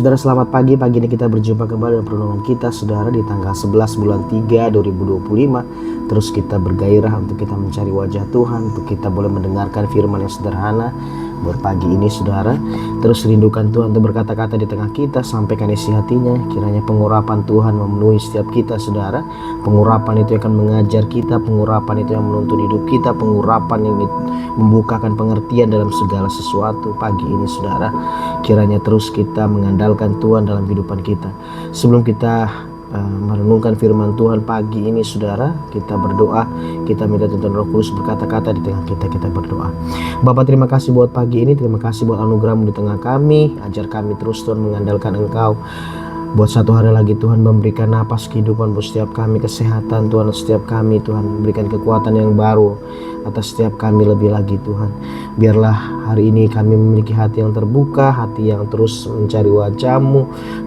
Saudara, selamat pagi. Pagi ini kita berjumpa kembali dengan renungan kita, saudara, di tanggal 11 bulan 3 2025. Terus kita bergairah untuk kita mencari wajah Tuhan, untuk kita boleh mendengarkan firman yang sederhana buat pagi ini, saudara. Terus rindukan Tuhan untuk berkata-kata di tengah kita, sampaikan isi hatinya. Kiranya pengurapan Tuhan memenuhi setiap kita, saudara. Pengurapan itu akan mengajar kita, pengurapan itu yang menuntun hidup kita, pengurapan yang membukakan pengertian dalam segala sesuatu. Pagi ini, saudara, kiranya terus kita mengandalkan Tuhan dalam kehidupan kita. Sebelum kita merenungkan firman Tuhan pagi ini, saudara, kita berdoa. Kita minta tuntunan Roh Kudus berkata-kata di tengah kita. Kita berdoa. Bapa, terima kasih buat pagi ini. Terima kasih buat anugerah-Mu di tengah kami. Ajar kami terus, Tuhan, mengandalkan Engkau. Buat satu hari lagi, Tuhan, memberikan napas kehidupan buat setiap kami, kesehatan, Tuhan, setiap kami, Tuhan, memberikan kekuatan yang baru atas setiap kami lebih lagi, Tuhan. Biarlah hari ini kami memiliki hati yang terbuka, hati yang terus mencari wajah-Mu,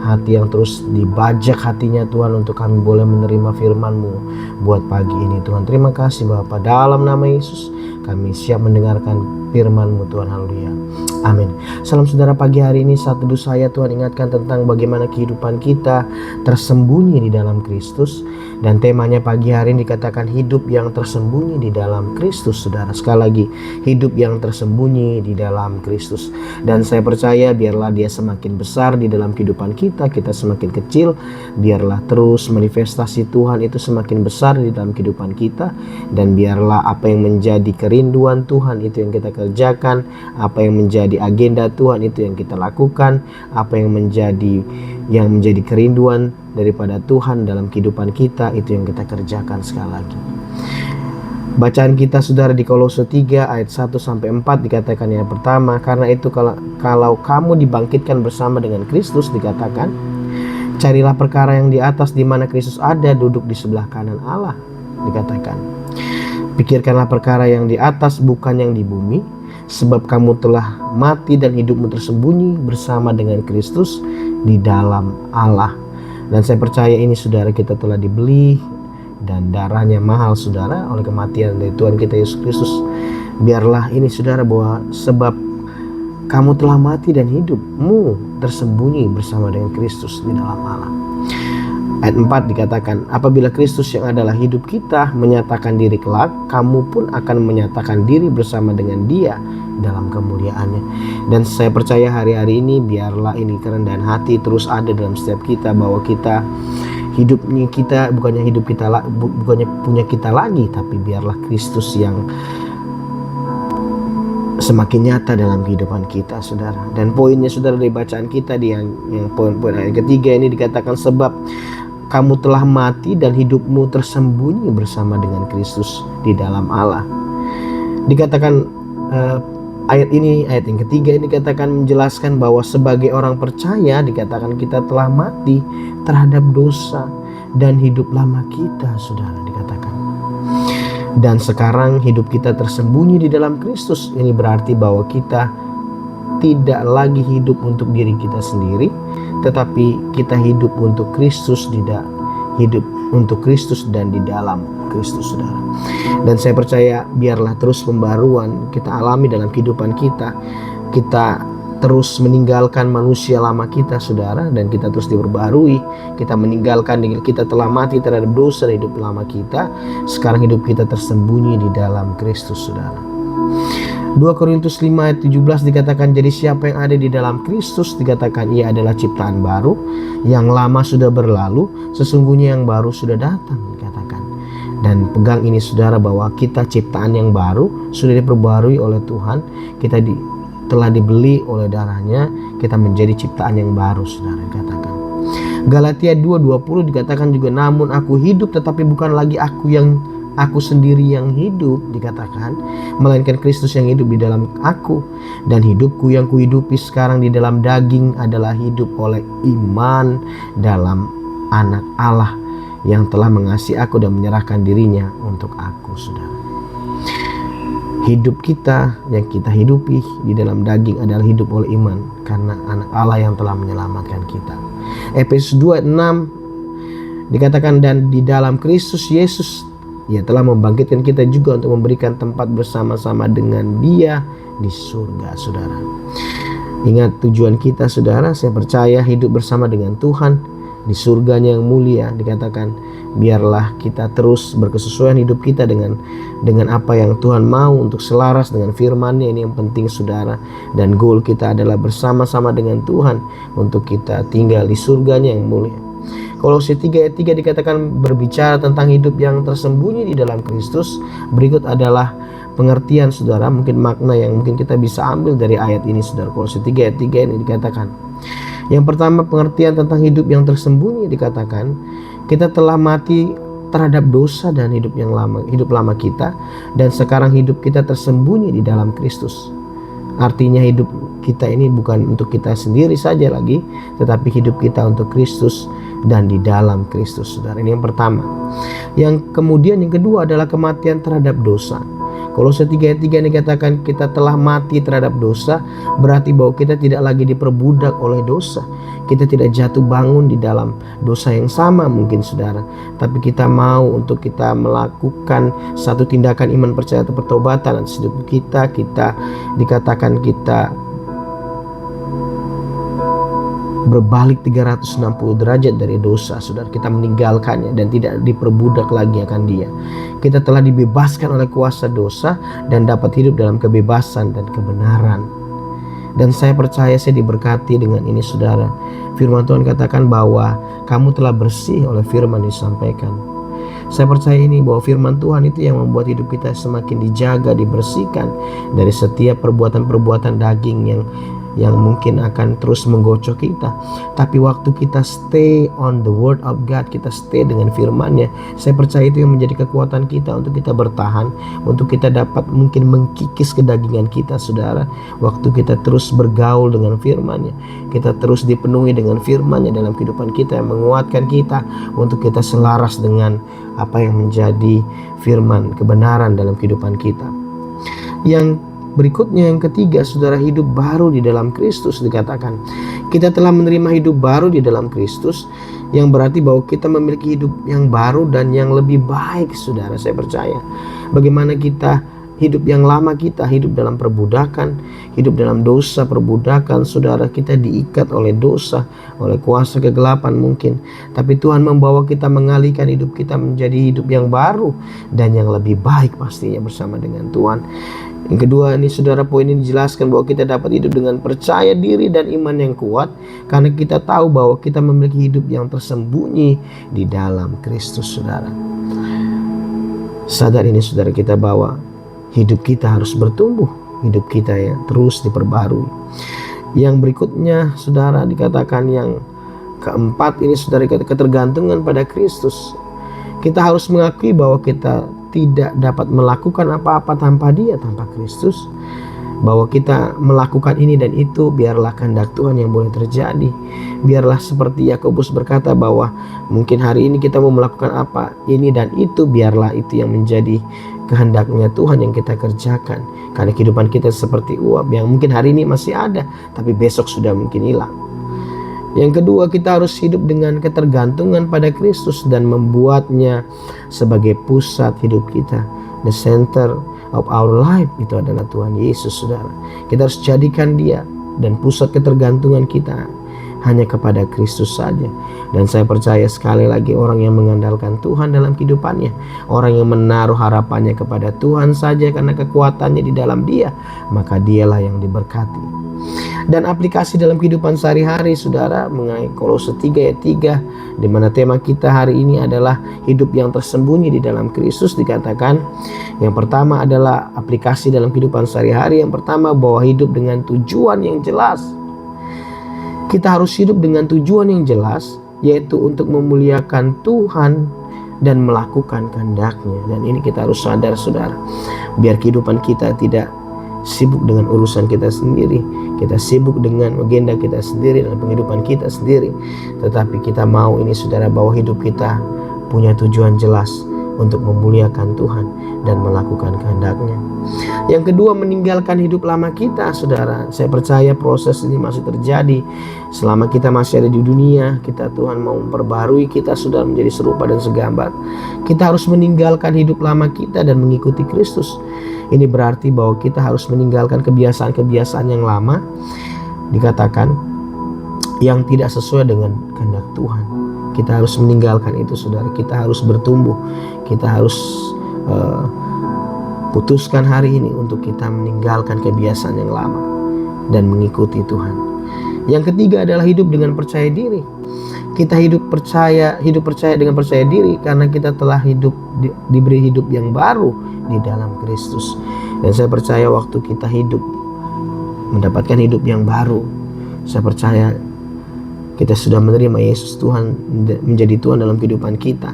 hati yang terus dibajak hatinya, Tuhan, untuk kami boleh menerima firman-Mu buat pagi ini, Tuhan. Terima kasih, Bapa. Dalam nama Yesus kami siap mendengarkan firman-Mu, Tuhan. Haleluya. Amin. Salam, saudara. Pagi hari ini saat teduh saya, Tuhan ingatkan tentang bagaimana kehidupan kita tersembunyi di dalam Kristus. Dan temanya pagi hari ini dikatakan hidup yang tersembunyi di dalam Kristus, saudara. Sekali lagi, hidup yang tersembunyi di dalam Kristus. Dan saya percaya biarlah dia semakin besar di dalam kehidupan kita, kita semakin kecil. Biarlah terus manifestasi Tuhan itu semakin besar di dalam kehidupan kita. Dan biarlah apa yang menjadi kerinduan Tuhan itu yang kita kerjakan, apa yang menjadi agenda Tuhan itu yang kita lakukan, apa yang menjadi kerinduan daripada Tuhan dalam kehidupan kita itu yang kita kerjakan. Sekali lagi, bacaan kita, saudara, di Kolose 3 ayat 1-4 dikatakan yang pertama, karena itu kalau kamu dibangkitkan bersama dengan Kristus, dikatakan, carilah perkara yang di atas di mana Kristus ada duduk di sebelah kanan Allah. Dikatakan, pikirkanlah perkara yang di atas, bukan yang di bumi, sebab kamu telah mati dan hidupmu tersembunyi bersama dengan Kristus di dalam Allah. Dan saya percaya ini, saudara, kita telah dibeli dan darahnya mahal, saudara, oleh kematian dari Tuhan kita Yesus Kristus. Biarlah ini, saudara, bahwa sebab kamu telah mati dan hidupmu tersembunyi bersama dengan Kristus di dalam Allah. Ayat 4 dikatakan, apabila Kristus yang adalah hidup kita menyatakan diri kelak, kamu pun akan menyatakan diri bersama dengan Dia dalam kemuliaannya. Dan saya percaya hari-hari ini biarlah ini kerendahan hati terus ada dalam setiap kita, bahwa kita hidupnya kita bukannya punya kita lagi, tapi biarlah Kristus yang semakin nyata dalam kehidupan kita, saudara. Dan poinnya, saudara, dari bacaan kita di yang poin-poin ayat ketiga ini dikatakan, sebab kamu telah mati dan hidupmu tersembunyi bersama dengan Kristus di dalam Allah. Dikatakan ayat yang ketiga ini dikatakan menjelaskan bahwa sebagai orang percaya dikatakan kita telah mati terhadap dosa dan hidup lama kita, saudara, dikatakan. Dan sekarang hidup kita tersembunyi di dalam Kristus. Ini berarti bahwa kita tidak lagi hidup untuk diri kita sendiri, tetapi kita hidup untuk Kristus, hidup untuk Kristus dan di dalam Kristus, saudara. Dan saya percaya biarlah terus pembaruan kita alami dalam kehidupan kita. Kita terus meninggalkan manusia lama kita, saudara, dan kita terus diperbarui. Kita meninggalkan diri kita telah mati terhadap dosa dan hidup lama kita. Sekarang hidup kita tersembunyi di dalam Kristus, saudara. 2 Korintus 5 ayat 17 dikatakan, jadi siapa yang ada di dalam Kristus, dikatakan ia adalah ciptaan baru, yang lama sudah berlalu, sesungguhnya yang baru sudah datang, dikatakan. Dan pegang ini, saudara, bahwa kita ciptaan yang baru, sudah diperbarui oleh Tuhan. Kita telah dibeli oleh darahnya, kita menjadi ciptaan yang baru, saudara, dikatakan. Galatia 2:20 dikatakan juga, namun aku hidup, tetapi bukan lagi aku sendiri yang hidup, dikatakan, melainkan Kristus yang hidup di dalam aku. Dan hidupku yang kuhidupi sekarang di dalam daging adalah hidup oleh iman dalam Anak Allah yang telah mengasihi aku dan menyerahkan dirinya untuk aku, saudara. Hidup kita yang kita hidupi di dalam daging adalah hidup oleh iman karena Anak Allah yang telah menyelamatkan kita. Efesus 2:6 dikatakan, dan di dalam Kristus Yesus Ia telah membangkitkan kita juga untuk memberikan tempat bersama-sama dengan Dia di surga, saudara. Ingat tujuan kita saudara, saya percaya hidup bersama dengan Tuhan di surganya yang mulia. Dikatakan biarlah kita terus berkesesuaian hidup kita dengan apa yang Tuhan mau, untuk selaras dengan firman-Nya. Ini yang penting saudara. Dan goal kita adalah bersama-sama dengan Tuhan untuk kita tinggal di surganya yang mulia. Kolose 3 ayat 3 dikatakan berbicara tentang hidup yang tersembunyi di dalam Kristus. Berikut adalah pengertian saudara, mungkin makna yang mungkin kita bisa ambil dari ayat ini saudara. Kolose 3 ayat 3 ini dikatakan, yang pertama pengertian tentang hidup yang tersembunyi dikatakan kita telah mati terhadap dosa dan hidup lama kita, dan sekarang hidup kita tersembunyi di dalam Kristus. Artinya hidup kita ini bukan untuk kita sendiri saja lagi, tetapi hidup kita untuk Kristus dan di dalam Kristus saudara. Ini yang pertama. Yang kemudian yang kedua adalah kematian terhadap dosa. Kolose 3 ayat 3 dikatakan kita telah mati terhadap dosa, berarti bahwa kita tidak lagi diperbudak oleh dosa. Kita tidak jatuh bangun di dalam dosa yang sama mungkin saudara, tapi kita mau untuk kita melakukan satu tindakan iman, percaya atau pertobatan atas hidup kita dikatakan kita berbalik 360 derajat dari dosa saudara. Kita meninggalkannya dan tidak diperbudak lagi akan dia. Kita telah dibebaskan oleh kuasa dosa dan dapat hidup dalam kebebasan dan kebenaran. Dan saya percaya saya diberkati dengan ini saudara. Firman Tuhan katakan bahwa kamu telah bersih oleh firman yang disampaikan. Saya percaya ini bahwa firman Tuhan itu yang membuat hidup kita semakin dijaga, dibersihkan dari setiap perbuatan-perbuatan daging yang mungkin akan terus menggocok kita. Tapi waktu kita stay on the word of God, kita stay dengan firman-Nya, saya percaya itu yang menjadi kekuatan kita untuk kita bertahan, untuk kita dapat mungkin mengkikis kedagingan kita saudara. Waktu kita terus bergaul dengan firman-Nya, kita terus dipenuhi dengan firman-Nya dalam kehidupan kita, yang menguatkan kita untuk kita selaras dengan apa yang menjadi firman kebenaran dalam kehidupan kita. Yang berikutnya yang ketiga saudara, hidup baru di dalam Kristus. Dikatakan kita telah menerima hidup baru di dalam Kristus, yang berarti bahwa kita memiliki hidup yang baru dan yang lebih baik saudara. Saya percaya bagaimana kita hidup yang lama, kita hidup dalam perbudakan, hidup dalam dosa, perbudakan saudara. Kita diikat oleh dosa, oleh kuasa kegelapan mungkin, tapi Tuhan membawa kita mengalihkan hidup kita menjadi hidup yang baru dan yang lebih baik pastinya bersama dengan Tuhan. Yang kedua ini saudara, poin ini dijelaskan bahwa kita dapat hidup dengan percaya diri dan iman yang kuat, karena kita tahu bahwa kita memiliki hidup yang tersembunyi di dalam Kristus saudara. Sadar ini saudara, kita bahwa hidup kita harus bertumbuh, hidup kita ya terus diperbarui. Yang berikutnya saudara dikatakan yang keempat ini saudara, ketergantungan pada Kristus. Kita harus mengakui bahwa kita tidak dapat melakukan apa-apa tanpa Dia, tanpa Kristus. Bahwa kita melakukan ini dan itu, biarlah kehendak Tuhan yang boleh terjadi. Biarlah seperti Yakobus berkata bahwa mungkin hari ini kita mau melakukan apa, ini dan itu, biarlah itu yang menjadi kehendaknya Tuhan yang kita kerjakan. Karena kehidupan kita seperti uap yang mungkin hari ini masih ada, tapi besok sudah mungkin hilang. Yang kedua, kita harus hidup dengan ketergantungan pada Kristus dan membuatnya sebagai pusat hidup kita. The center of our life itu adalah Tuhan Yesus saudara. Kita harus jadikan Dia dan pusat ketergantungan kita hanya kepada Kristus saja. Dan saya percaya sekali lagi, orang yang mengandalkan Tuhan dalam kehidupannya, orang yang menaruh harapannya kepada Tuhan saja karena kekuatannya di dalam Dia, maka dialah yang diberkati. Dan aplikasi dalam kehidupan sehari-hari saudara, mengenai Kolose 3 ayat 3, di mana tema kita hari ini adalah hidup yang tersembunyi di dalam Kristus. Dikatakan yang pertama adalah aplikasi dalam kehidupan sehari-hari. Yang pertama, bahwa hidup dengan tujuan yang jelas. Kita harus hidup dengan tujuan yang jelas, yaitu untuk memuliakan Tuhan dan melakukan kehendak-Nya. Dan ini kita harus sadar saudara, biar kehidupan kita tidak sibuk dengan urusan kita sendiri, kita sibuk dengan agenda kita sendiri dan penghidupan kita sendiri, tetapi kita mau ini saudara, bahwa hidup kita punya tujuan jelas untuk memuliakan Tuhan dan melakukan kehendak-Nya. Yang kedua, meninggalkan hidup lama kita saudara. Saya percaya proses ini masih terjadi selama kita masih ada di dunia. Tuhan mau memperbarui kita sudah menjadi serupa dan segambar. Kita harus meninggalkan hidup lama kita dan mengikuti Kristus. Ini berarti bahwa kita harus meninggalkan kebiasaan-kebiasaan yang lama, dikatakan yang tidak sesuai dengan kehendak Tuhan. Kita harus meninggalkan itu, saudara. Kita harus bertumbuh. Kita harus putuskan hari ini untuk kita meninggalkan kebiasaan yang lama dan mengikuti Tuhan. Yang ketiga adalah hidup dengan percaya diri. Kita hidup percaya dengan percaya diri karena kita telah diberi hidup yang baru di dalam Kristus. Dan saya percaya waktu kita hidup mendapatkan hidup yang baru, saya percaya kita sudah menerima Yesus Tuhan menjadi Tuhan dalam kehidupan kita.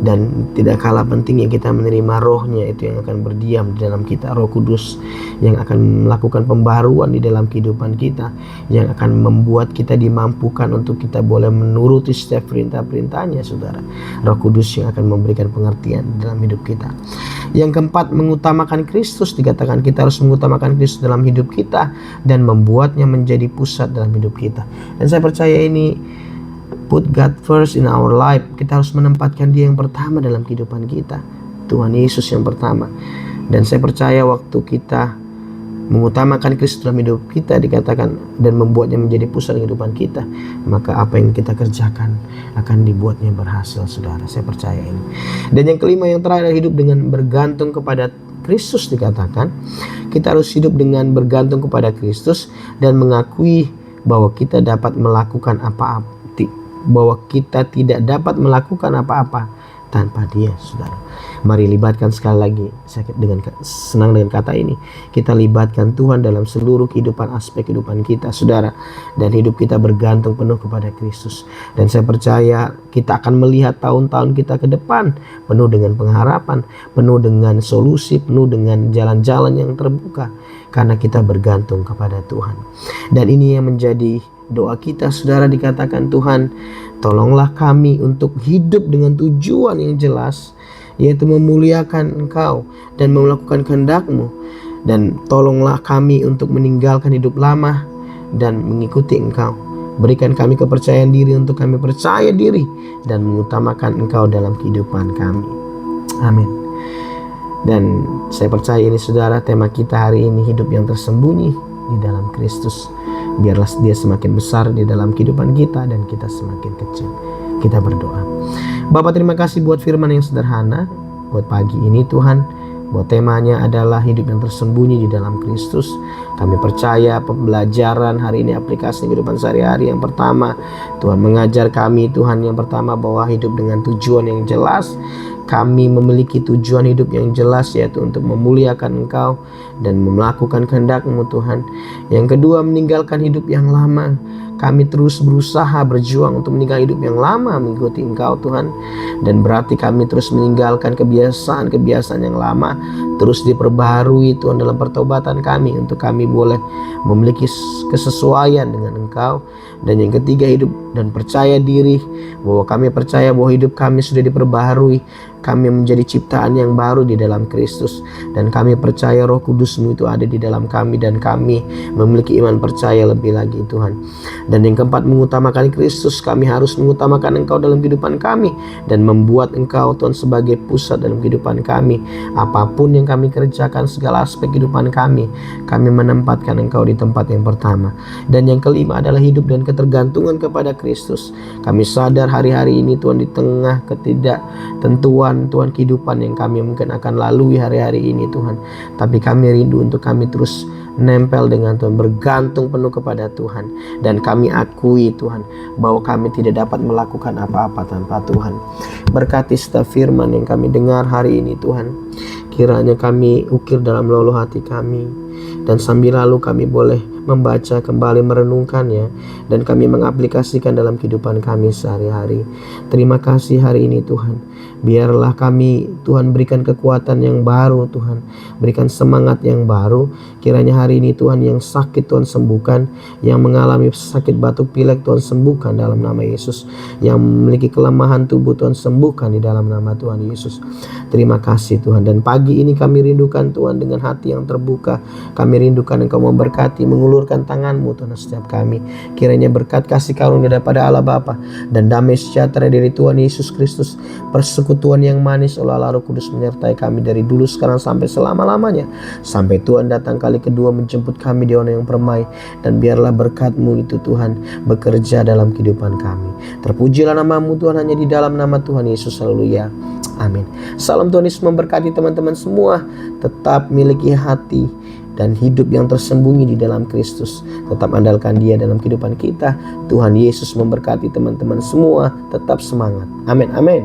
Dan tidak kalah pentingnya kita menerima rohnya itu yang akan berdiam di dalam kita, Roh Kudus yang akan melakukan pembaruan di dalam kehidupan kita, yang akan membuat kita dimampukan untuk kita boleh menuruti setiap perintah-perintahnya, saudara. Roh Kudus yang akan memberikan pengertian dalam hidup kita. Yang keempat, mengutamakan Kristus. Dikatakan kita harus mengutamakan Kristus dalam hidup kita dan membuatnya menjadi pusat dalam hidup kita. Dan saya percaya ini, put God first in our life. Kita harus menempatkan Dia yang pertama dalam kehidupan kita, Tuhan Yesus yang pertama. Dan saya percaya waktu kita mengutamakan Kristus dalam hidup kita, dikatakan, dan membuatnya menjadi pusat kehidupan kita, maka apa yang kita kerjakan akan dibuatnya berhasil, saudara. Saya percaya ini. Dan yang kelima, yang terakhir, hidup dengan bergantung kepada Kristus. Dikatakan kita harus hidup dengan bergantung kepada Kristus dan mengakui bahwa kita dapat melakukan apa-apa, bahwa kita tidak dapat melakukan apa-apa tanpa Dia, saudara. Mari libatkan sekali lagi, saya senang dengan kata ini, kita libatkan Tuhan dalam seluruh kehidupan, aspek kehidupan kita, saudara. Dan hidup kita bergantung penuh kepada Kristus. Dan saya percaya kita akan melihat tahun-tahun kita ke depan penuh dengan pengharapan, penuh dengan solusi, penuh dengan jalan-jalan yang terbuka, karena kita bergantung kepada Tuhan. Dan ini yang menjadi doa kita, saudara. Dikatakan, Tuhan, tolonglah kami untuk hidup dengan tujuan yang jelas, yaitu memuliakan Engkau dan melakukan kehendak-Mu. Dan tolonglah kami untuk meninggalkan hidup lama dan mengikuti Engkau. Berikan kami kepercayaan diri untuk kami percaya diri dan mengutamakan Engkau dalam kehidupan kami. Amin. Dan saya percaya ini, saudara, tema kita hari ini, hidup yang tersembunyi di dalam Kristus. Biarlah Dia semakin besar di dalam kehidupan kita dan kita semakin kecil. Kita berdoa. Bapa, terima kasih buat firman yang sederhana buat pagi ini, Tuhan. Buat temanya adalah hidup yang tersembunyi di dalam Kristus. Kami percaya pembelajaran hari ini, aplikasi kehidupan sehari-hari, yang pertama, Tuhan mengajar kami, Tuhan, yang pertama, bahwa hidup dengan tujuan yang jelas. Kami memiliki tujuan hidup yang jelas, yaitu untuk memuliakan Engkau dan melakukan kehendak-Mu, Tuhan. Yang kedua, meninggalkan hidup yang lama. Kami terus berusaha berjuang untuk meninggalkan hidup yang lama mengikuti Engkau, Tuhan. Dan berarti kami terus meninggalkan kebiasaan-kebiasaan yang lama, terus diperbaharui, Tuhan, dalam pertobatan kami, untuk kami boleh memiliki kesesuaian dengan Engkau. Dan yang ketiga, hidup dan percaya diri, bahwa kami percaya bahwa hidup kami sudah diperbaharui. Kami menjadi ciptaan yang baru di dalam Kristus. Dan kami percaya Roh Kudus-Mu itu ada di dalam kami. Dan kami memiliki iman percaya lebih lagi, Tuhan. Dan yang keempat, mengutamakan Kristus. Kami harus mengutamakan Engkau dalam kehidupan kami. Dan membuat Engkau, Tuhan, sebagai pusat dalam kehidupan kami. Apapun yang kami kerjakan, segala aspek kehidupan kami menempatkan Engkau di tempat yang pertama. Dan yang kelima adalah hidup dan ketergantungan kepada Kristus. Kami sadar hari-hari ini, Tuhan, di tengah ketidaktentuan, Tuhan, kehidupan yang kami mungkin akan lalui hari-hari ini, Tuhan, tapi kami rindu untuk kami terus nempel dengan Tuhan, bergantung penuh kepada Tuhan. Dan kami akui, Tuhan, bahwa kami tidak dapat melakukan apa-apa tanpa Tuhan. Berkati setiap firman yang kami dengar hari ini, Tuhan. Kiranya kami ukir dalam luluh hati kami, dan sambil lalu kami boleh membaca kembali, merenungkannya, dan kami mengaplikasikan dalam kehidupan kami sehari-hari. Terima kasih hari ini, Tuhan. Biarlah kami, Tuhan, berikan kekuatan yang baru, Tuhan. Berikan semangat yang baru. Kiranya hari ini, Tuhan, yang sakit, Tuhan, sembuhkan. Yang mengalami sakit batuk pilek, Tuhan, sembuhkan dalam nama Yesus. Yang memiliki kelemahan tubuh, Tuhan, sembuhkan di dalam nama Tuhan Yesus. Terima kasih, Tuhan. Dan pagi ini kami rindukan, Tuhan, dengan hati yang terbuka. Kami rindukan Engkau memberkati, mengulurkan mengulurkan tangan-Mu Tuhan setiap kami. Kiranya berkat kasih karunia daripada Allah Bapa dan damai sejahtera dari Tuhan Yesus Kristus, persekutuan yang manis oleh Allah Roh Kudus menyertai kami dari dulu sekarang sampai selama-lamanya, sampai Tuhan datang kali kedua menjemput kami di orang yang permai. Dan biarlah berkat-Mu itu Tuhan bekerja dalam kehidupan kami. Terpujilah nama-Mu Tuhan, hanya di dalam nama Tuhan Yesus. Haleluya. Amin. Salam Tuhan Yesus memberkati teman-teman semua. Tetap miliki hati dan hidup yang tersembunyi di dalam Kristus. Tetap andalkan Dia dalam kehidupan kita. Tuhan Yesus memberkati teman-teman semua. Tetap semangat. Amin. Amin.